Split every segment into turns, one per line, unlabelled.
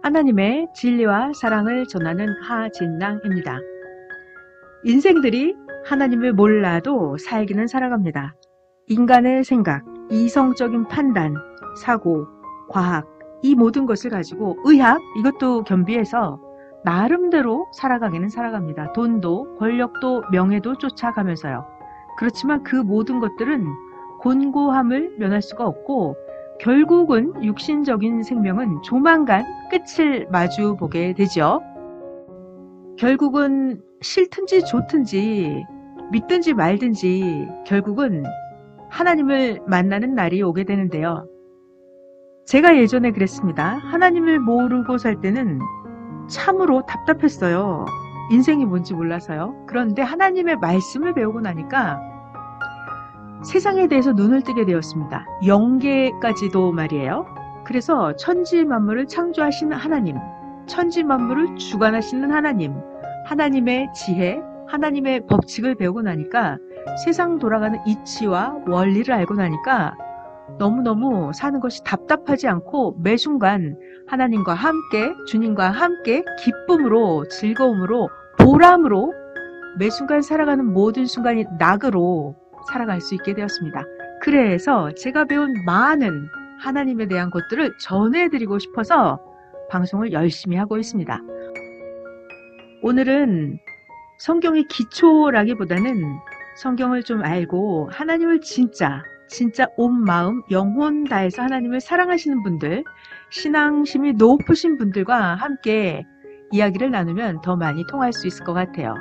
하나님의 진리와 사랑을 전하는 하진랑입니다. 인생들이 하나님을 몰라도 살기는 살아갑니다. 인간의 생각, 이성적인 판단, 사고, 과학, 이 모든 것을 가지고 의학, 이것도 겸비해서 나름대로 살아가기는 살아갑니다. 돈도, 권력도, 명예도 쫓아가면서요. 그렇지만 그 모든 것들은 곤고함을 면할 수가 없고 결국은 육신적인 생명은 조만간 끝을 마주보게 되죠. 결국은 싫든지 좋든지 믿든지 말든지 결국은 하나님을 만나는 날이 오게 되는데요. 제가 예전에 그랬습니다. 하나님을 모르고 살 때는 참으로 답답했어요. 인생이 뭔지 몰라서요. 그런데 하나님의 말씀을 배우고 나니까 세상에 대해서 눈을 뜨게 되었습니다. 영계까지도 말이에요. 그래서 천지 만물을 창조하시는 하나님, 천지 만물을 주관하시는 하나님, 하나님의 지혜, 하나님의 법칙을 배우고 나니까 세상 돌아가는 이치와 원리를 알고 나니까 너무너무 사는 것이 답답하지 않고 매 순간 하나님과 함께, 주님과 함께 기쁨으로, 즐거움으로, 보람으로 매 순간 살아가는 모든 순간이 낙으로 살아갈 수 있게 되었습니다. 그래서 제가 배운 많은 하나님에 대한 것들을 전해드리고 싶어서 방송을 열심히 하고 있습니다. 오늘은 성경의 기초라기보다는 성경을 좀 알고 하나님을 진짜 온 마음, 영혼 다해서 하나님을 사랑하시는 분들, 신앙심이 높으신 분들과 함께 이야기를 나누면 더 많이 통할 수 있을 것 같아요.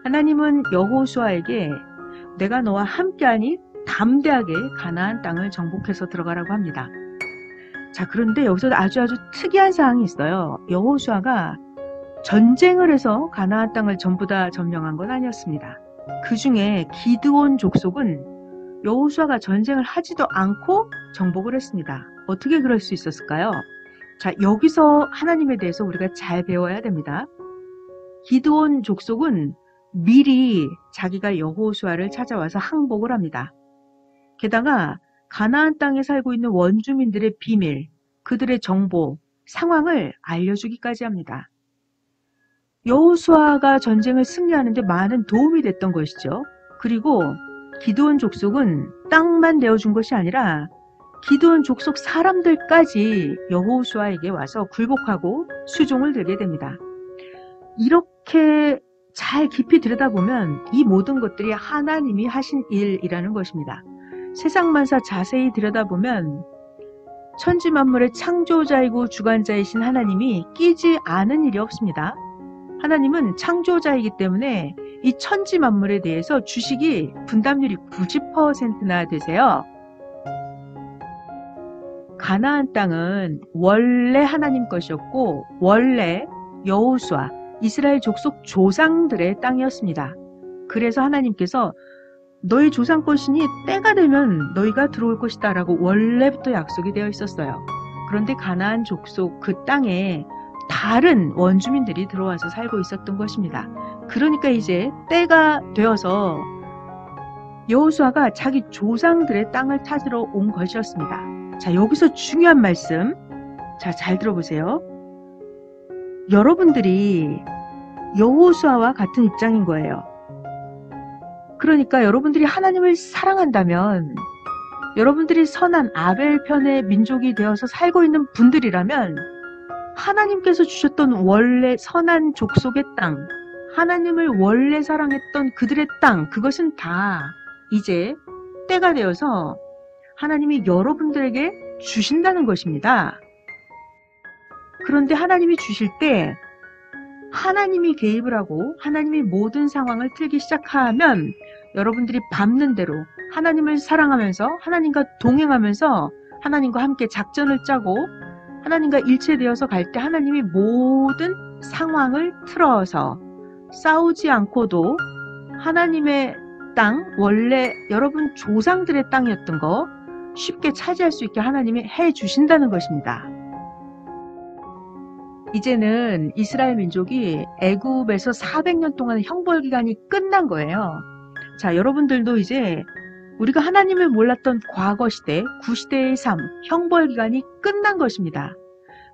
하나님은 여호수아에게 내가 너와 함께하니 담대하게 가나안 땅을 정복해서 들어가라고 합니다. 자, 그런데 여기서 아주 특이한 사항이 있어요. 여호수아가 전쟁을 해서 가나안 땅을 전부 다 점령한 건 아니었습니다. 그 중에 기드온 족속은 여호수아가 전쟁을 하지도 않고 정복을 했습니다. 어떻게 그럴 수 있었을까요? 자, 여기서 하나님에 대해서 우리가 잘 배워야 됩니다. 기드온 족속은 미리 자기가 여호수아를 찾아와서 항복을 합니다. 게다가 가나안 땅에 살고 있는 원주민들의 비밀, 그들의 정보, 상황을 알려주기까지 합니다. 여호수아가 전쟁을 승리하는 데 많은 도움이 됐던 것이죠. 그리고 기드온 족속은 땅만 내어준 것이 아니라 기드온 족속 사람들까지 여호수아에게 와서 굴복하고 수종을 들게 됩니다. 이렇게 잘 깊이 들여다보면 이 모든 것들이 하나님이 하신 일이라는 것입니다. 세상 만사 자세히 들여다보면 천지 만물의 창조자이고 주관자이신 하나님이 끼지 않은 일이 없습니다. 하나님은 창조자이기 때문에 이 천지 만물에 대해서 주식이 분담률이 90%나 되세요. 가나안 땅은 원래 하나님 것이었고 원래 여호수아, 이스라엘 족속 조상들의 땅이었습니다. 그래서 하나님께서 너희 조상 것이니 때가 되면 너희가 들어올 것이다 라고 원래부터 약속이 되어 있었어요. 그런데 가나안 족속 그 땅에 다른 원주민들이 들어와서 살고 있었던 것입니다. 그러니까 이제 때가 되어서 여호수아가 자기 조상들의 땅을 찾으러 온 것이었습니다. 자, 여기서 중요한 말씀, 자, 잘 들어보세요. 여러분들이 여호수아와 같은 입장인 거예요. 그러니까 여러분들이 하나님을 사랑한다면, 여러분들이 선한 아벨 편의 민족이 되어서 살고 있는 분들이라면 하나님께서 주셨던 원래 선한 족속의 땅, 하나님을 원래 사랑했던 그들의 땅, 그것은 다 이제 때가 되어서 하나님이 여러분들에게 주신다는 것입니다. 그런데 하나님이 주실 때 하나님이 개입을 하고 하나님이 모든 상황을 틀기 시작하면 여러분들이 밟는 대로 하나님을 사랑하면서 하나님과 동행하면서 하나님과 함께 작전을 짜고 하나님과 일체되어서 갈 때 하나님이 모든 상황을 틀어서 싸우지 않고도 하나님의 땅, 원래 여러분 조상들의 땅이었던 거 쉽게 차지할 수 있게 하나님이 해주신다는 것입니다. 이제는 이스라엘 민족이 애굽에서 400년 동안 형벌기간이 끝난 거예요. 자, 여러분들도 이제 우리가 하나님을 몰랐던 과거 시대, 구시대의 삶, 형벌기간이 끝난 것입니다.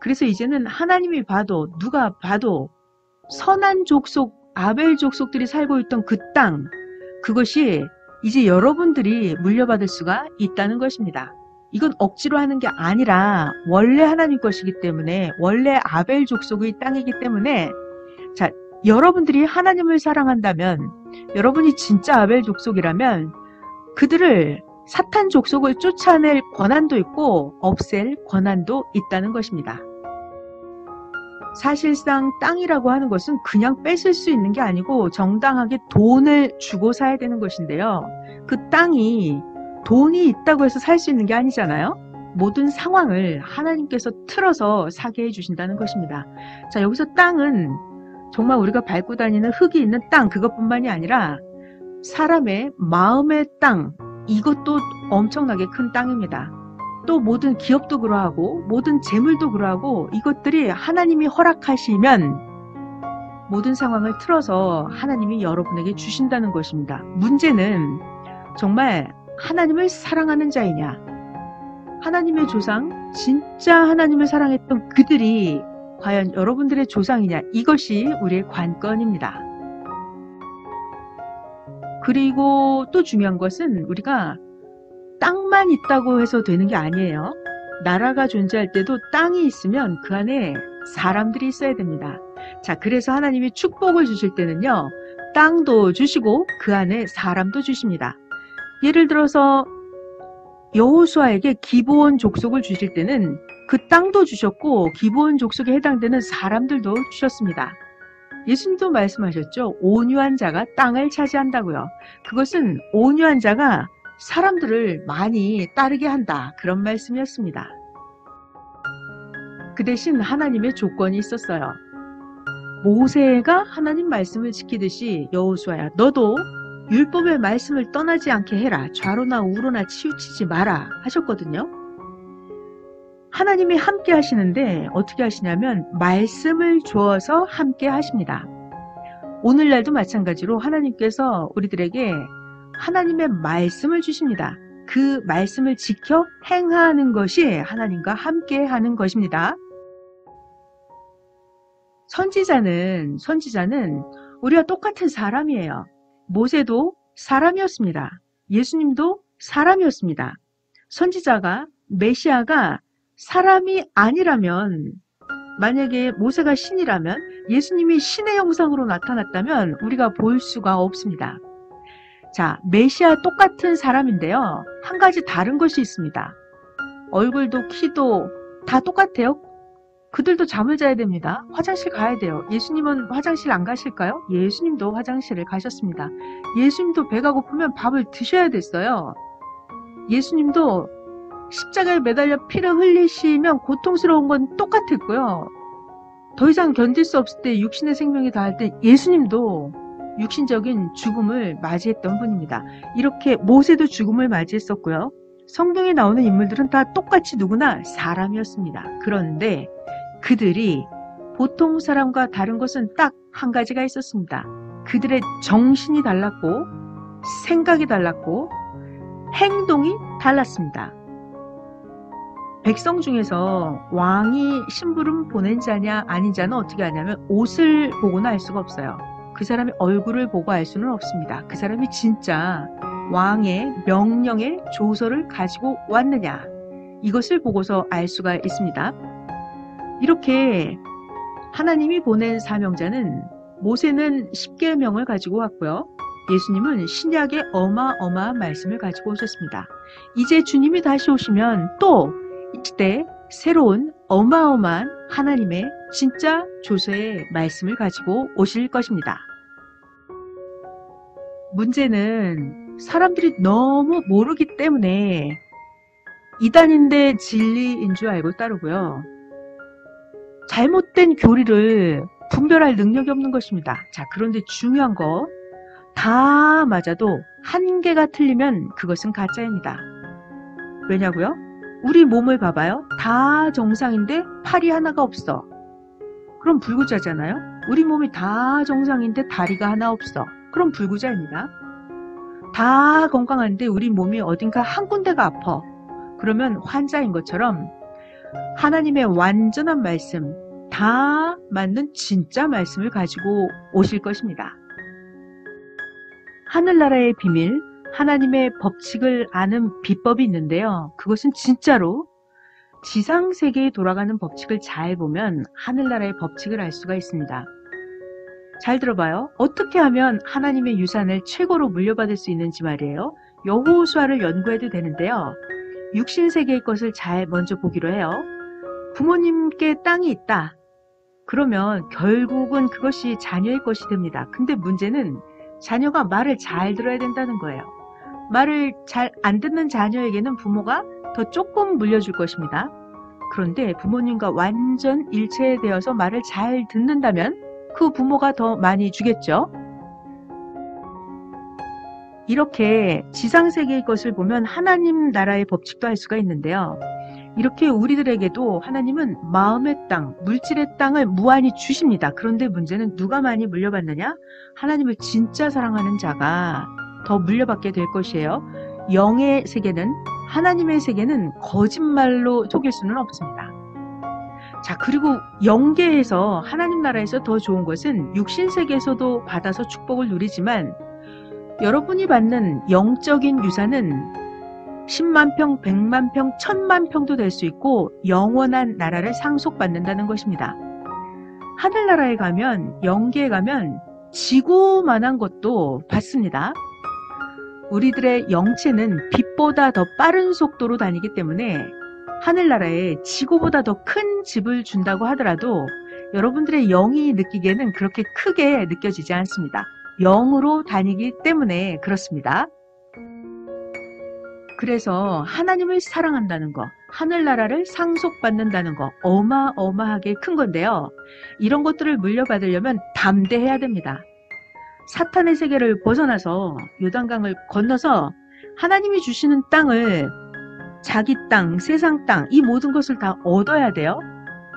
그래서 이제는 하나님이 봐도 누가 봐도 선한 족속, 아벨 족속들이 살고 있던 그 땅, 그것이 이제 여러분들이 물려받을 수가 있다는 것입니다. 이건 억지로 하는 게 아니라 원래 하나님 것이기 때문에, 원래 아벨 족속의 땅이기 때문에, 자, 여러분들이 하나님을 사랑한다면, 여러분이 진짜 아벨 족속이라면 그들을 사탄 족속을 쫓아낼 권한도 있고 없앨 권한도 있다는 것입니다. 사실상 땅이라고 하는 것은 그냥 뺏을 수 있는 게 아니고 정당하게 돈을 주고 사야 되는 것인데요. 그 땅이 돈이 있다고 해서 살 수 있는 게 아니잖아요. 모든 상황을 하나님께서 틀어서 사게 해주신다는 것입니다. 자, 여기서 땅은 정말 우리가 밟고 다니는 흙이 있는 땅, 그것뿐만이 아니라 사람의 마음의 땅, 이것도 엄청나게 큰 땅입니다. 또 모든 기업도 그러하고 모든 재물도 그러하고 이것들이 하나님이 허락하시면 모든 상황을 틀어서 하나님이 여러분에게 주신다는 것입니다. 문제는 정말 하나님을 사랑하는 자이냐, 하나님의 조상, 진짜 하나님을 사랑했던 그들이 과연 여러분들의 조상이냐, 이것이 우리의 관건입니다. 그리고 또 중요한 것은 우리가 땅만 있다고 해서 되는 게 아니에요. 나라가 존재할 때도 땅이 있으면 그 안에 사람들이 있어야 됩니다. 자, 그래서 하나님이 축복을 주실 때는요, 땅도 주시고 그 안에 사람도 주십니다. 예를 들어서 여호수아에게 기브온 족속을 주실 때는 그 땅도 주셨고 기브온 족속에 해당되는 사람들도 주셨습니다. 예수님도 말씀하셨죠. 온유한 자가 땅을 차지한다고요. 그것은 온유한 자가 사람들을 많이 따르게 한다, 그런 말씀이었습니다. 그 대신 하나님의 조건이 있었어요. 모세가 하나님 말씀을 지키듯이 여호수아야, 너도 율법의 말씀을 떠나지 않게 해라. 좌로나 우로나 치우치지 마라 하셨거든요. 하나님이 함께 하시는데 어떻게 하시냐면 말씀을 주어서 함께 하십니다. 오늘날도 마찬가지로 하나님께서 우리들에게 하나님의 말씀을 주십니다. 그 말씀을 지켜 행하는 것이 하나님과 함께 하는 것입니다. 선지자는 우리와 똑같은 사람이에요. 모세도 사람이었습니다. 예수님도 사람이었습니다. 선지자가, 메시아가 사람이 아니라면, 만약에 모세가 신이라면, 예수님이 신의 형상으로 나타났다면 우리가 볼 수가 없습니다. 자, 메시아 똑같은 사람인데요. 한 가지 다른 것이 있습니다. 얼굴도 키도 다 똑같아요. 그들도 잠을 자야 됩니다. 화장실 가야 돼요. 예수님은 화장실 안 가실까요? 예수님도 화장실을 가셨습니다. 예수님도 배가 고프면 밥을 드셔야 됐어요. 예수님도 십자가에 매달려 피를 흘리시면 고통스러운 건 똑같았고요. 더 이상 견딜 수 없을 때 육신의 생명이 다할 때 예수님도 육신적인 죽음을 맞이했던 분입니다. 이렇게 모세도 죽음을 맞이했었고요. 성경에 나오는 인물들은 다 똑같이 누구나 사람이었습니다. 그런데 그들이 보통 사람과 다른 것은 딱 한 가지가 있었습니다. 그들의 정신이 달랐고 생각이 달랐고 행동이 달랐습니다. 백성 중에서 왕이 심부름 보낸 자냐 아닌 자는 어떻게 하냐면 옷을 보고는 알 수가 없어요. 그 사람의 얼굴을 보고 알 수는 없습니다. 그 사람이 진짜 왕의 명령의 조서를 가지고 왔느냐, 이것을 보고서 알 수가 있습니다. 이렇게 하나님이 보낸 사명자는, 모세는 십계명을 가지고 왔고요. 예수님은 신약의 어마어마한 말씀을 가지고 오셨습니다. 이제 주님이 다시 오시면 또 이 시대에 새로운 어마어마한 하나님의 진짜 조서의 말씀을 가지고 오실 것입니다. 문제는 사람들이 너무 모르기 때문에 이단인데 진리인 줄 알고 따르고요. 잘못된 교리를 분별할 능력이 없는 것입니다. 자, 그런데 중요한 거, 다 맞아도 한 개가 틀리면 그것은 가짜입니다. 왜냐고요? 우리 몸을 봐봐요. 다 정상인데 팔이 하나가 없어. 그럼 불구자잖아요. 우리 몸이 다 정상인데 다리가 하나 없어. 그럼 불구자입니다. 다 건강한데 우리 몸이 어딘가 한 군데가 아파. 그러면 환자인 것처럼 하나님의 완전한 말씀, 다 맞는 진짜 말씀을 가지고 오실 것입니다. 하늘나라의 비밀, 하나님의 법칙을 아는 비법이 있는데요. 그것은 진짜로 지상세계에 돌아가는 법칙을 잘 보면 하늘나라의 법칙을 알 수가 있습니다. 잘 들어봐요. 어떻게 하면 하나님의 유산을 최고로 물려받을 수 있는지 말이에요. 여호수아를 연구해도 되는데요. 육신세계의 것을 잘 먼저 보기로 해요. 부모님께 땅이 있다. 그러면 결국은 그것이 자녀의 것이 됩니다. 근데 문제는 자녀가 말을 잘 들어야 된다는 거예요. 말을 잘 안 듣는 자녀에게는 부모가 더 조금 물려줄 것입니다. 그런데 부모님과 완전 일체되어서 말을 잘 듣는다면 그 부모가 더 많이 주겠죠. 이렇게 지상세계의 것을 보면 하나님 나라의 법칙도 알 수가 있는데요. 이렇게 우리들에게도 하나님은 마음의 땅, 물질의 땅을 무한히 주십니다. 그런데 문제는 누가 많이 물려받느냐? 하나님을 진짜 사랑하는 자가 더 물려받게 될 것이에요. 영의 세계는, 하나님의 세계는 거짓말로 속일 수는 없습니다. 자, 그리고 영계에서, 하나님 나라에서 더 좋은 것은 육신 세계에서도 받아서 축복을 누리지만 여러분이 받는 영적인 유산은 10만 평, 100만 평, 1000만 평도 될 수 있고 영원한 나라를 상속받는다는 것입니다. 하늘나라에 가면, 영계에 가면 지구만한 것도 받습니다. 우리들의 영체는 빛보다 더 빠른 속도로 다니기 때문에 하늘나라에 지구보다 더 큰 집을 준다고 하더라도 여러분들의 영이 느끼기에는 그렇게 크게 느껴지지 않습니다. 영으로 다니기 때문에 그렇습니다. 그래서 하나님을 사랑한다는 거, 하늘나라를 상속받는다는 거 어마어마하게 큰 건데요. 이런 것들을 물려받으려면 담대해야 됩니다. 사탄의 세계를 벗어나서 요단강을 건너서 하나님이 주시는 땅을, 자기 땅, 세상 땅, 이 모든 것을 다 얻어야 돼요.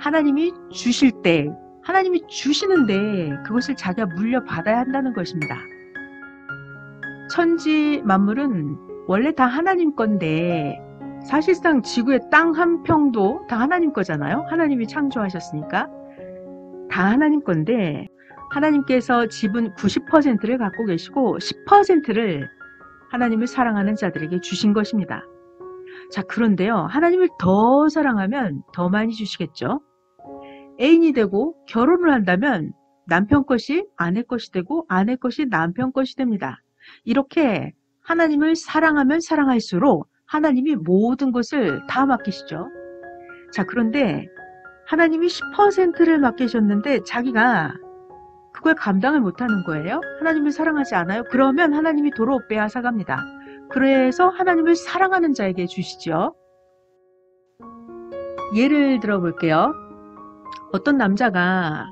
하나님이 주실 때, 하나님이 주시는데 그것을 자기가 물려받아야 한다는 것입니다. 천지 만물은 원래 다 하나님 건데 사실상 지구의 땅 한 평도 다 하나님 거잖아요. 하나님이 창조하셨으니까 다 하나님 건데 하나님께서 지분 90%를 갖고 계시고 10%를 하나님을 사랑하는 자들에게 주신 것입니다. 자, 그런데요. 하나님을 더 사랑하면 더 많이 주시겠죠. 애인이 되고 결혼을 한다면 남편 것이 아내 것이 되고 아내 것이 남편 것이 됩니다. 이렇게 하나님을 사랑하면 사랑할수록 하나님이 모든 것을 다 맡기시죠. 자, 그런데 하나님이 10%를 맡기셨는데 자기가 그걸 감당을 못하는 거예요. 하나님을 사랑하지 않아요? 그러면 하나님이 도로 빼앗아갑니다. 그래서 하나님을 사랑하는 자에게 주시죠. 예를 들어 볼게요. 어떤 남자가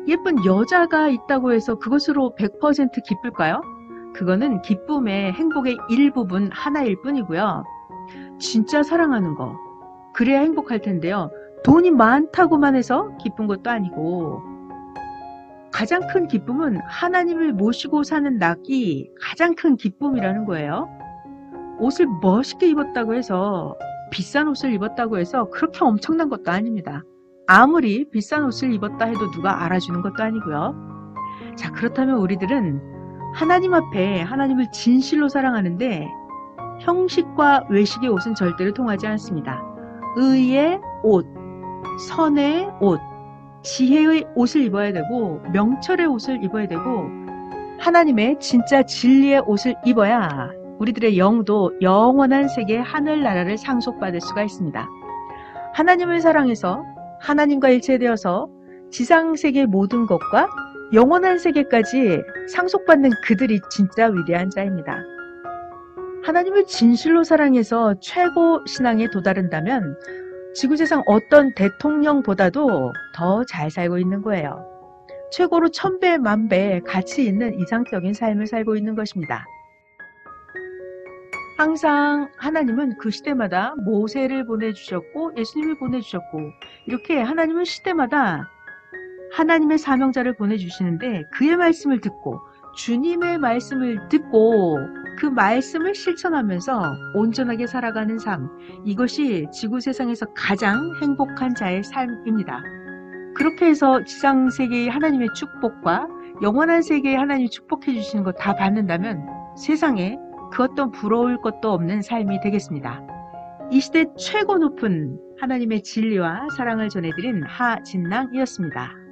예쁜 여자가 있다고 해서 그것으로 100% 기쁠까요? 그거는 기쁨의, 행복의 일부분 하나일 뿐이고요. 진짜 사랑하는 거, 그래야 행복할 텐데요. 돈이 많다고만 해서 기쁜 것도 아니고 가장 큰 기쁨은 하나님을 모시고 사는 낙이 가장 큰 기쁨이라는 거예요. 옷을 멋있게 입었다고 해서, 비싼 옷을 입었다고 해서 그렇게 엄청난 것도 아닙니다. 아무리 비싼 옷을 입었다 해도 누가 알아주는 것도 아니고요. 자, 그렇다면 우리들은 하나님 앞에 하나님을 진실로 사랑하는데 형식과 외식의 옷은 절대로 통하지 않습니다. 의의 옷, 선의 옷, 지혜의 옷을 입어야 되고 명철의 옷을 입어야 되고 하나님의 진짜 진리의 옷을 입어야 우리들의 영도 영원한 세계의 하늘나라를 상속받을 수가 있습니다. 하나님을 사랑해서 하나님과 일체되어서 지상세계의 모든 것과 영원한 세계까지 상속받는 그들이 진짜 위대한 자입니다. 하나님을 진실로 사랑해서 최고 신앙에 도달한다면 지구세상 어떤 대통령보다도 더 잘 살고 있는 거예요. 최고로 1000배, 만배 가치 있는 이상적인 삶을 살고 있는 것입니다. 항상 하나님은 그 시대마다 모세를 보내주셨고 예수님을 보내주셨고 이렇게 하나님은 시대마다 하나님의 사명자를 보내주시는데 그의 말씀을 듣고 주님의 말씀을 듣고 그 말씀을 실천하면서 온전하게 살아가는 삶, 이것이 지구 세상에서 가장 행복한 자의 삶입니다. 그렇게 해서 지상 세계의 하나님의 축복과 영원한 세계의 하나님이 축복해 주시는 거 다 받는다면 세상에 그 어떤 부러울 것도 없는 삶이 되겠습니다. 이 시대 최고 높은 하나님의 진리와 사랑을 전해드린 하진낭이었습니다.